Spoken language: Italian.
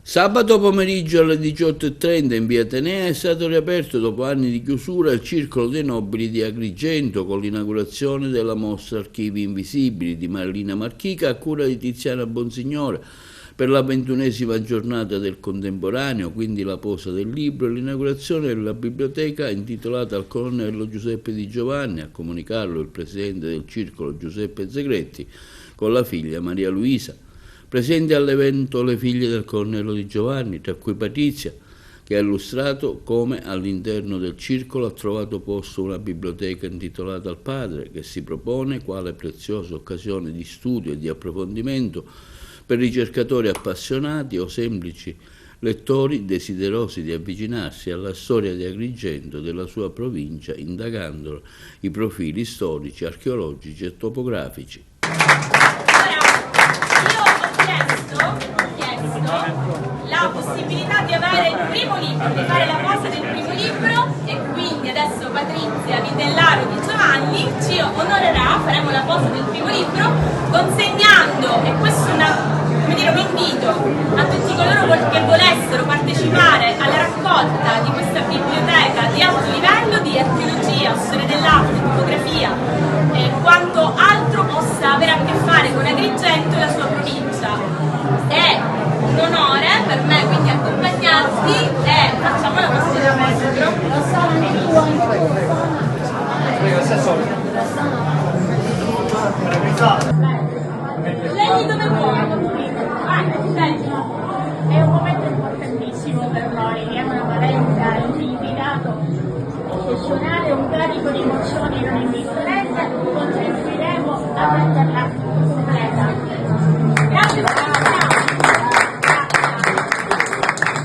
Sabato pomeriggio alle 18:30 in via Atenea è stato riaperto dopo anni di chiusura il Circolo dei Nobili di Agrigento con l'inaugurazione della mostra Archivi Invisibili di Marlina Marchica a cura di Tiziana Bonsignore per la 21ª giornata del contemporaneo, quindi la posa del libro e l'inaugurazione della biblioteca intitolata al colonnello Giuseppe Di Giovanni, a comunicarlo il presidente del Circolo Giuseppe Zegretti con la figlia Maria Luisa. Presenti all'evento le figlie del colonnello Di Giovanni, tra cui Patrizia, che ha illustrato come all'interno del circolo ha trovato posto una biblioteca intitolata al padre, che si propone quale preziosa occasione di studio e di approfondimento per ricercatori appassionati o semplici lettori desiderosi di avvicinarsi alla storia di Agrigento e della sua provincia, indagando i profili storici, archeologici e topografici. La possibilità di avere il primo libro, di fare la posa del primo libro, e quindi adesso Patrizia Vitellaro Di Giovanni ci onorerà, faremo la posa del primo libro consegnando, e questo è un invito a tutti coloro che volessero partecipare alla raccolta di questa biblioteca di alto livello di archeologia, storia dell'arte, topografia e quanto altro possa avere a che fare con Agrigento e la sua provincia. È un onore per me quindi accompagnarti e facciamo la nostra maestro. Lei dove vuoi? È un momento importantissimo per noi, è una valenza, un significato eccezionale, un carico di emozioni non indifferente.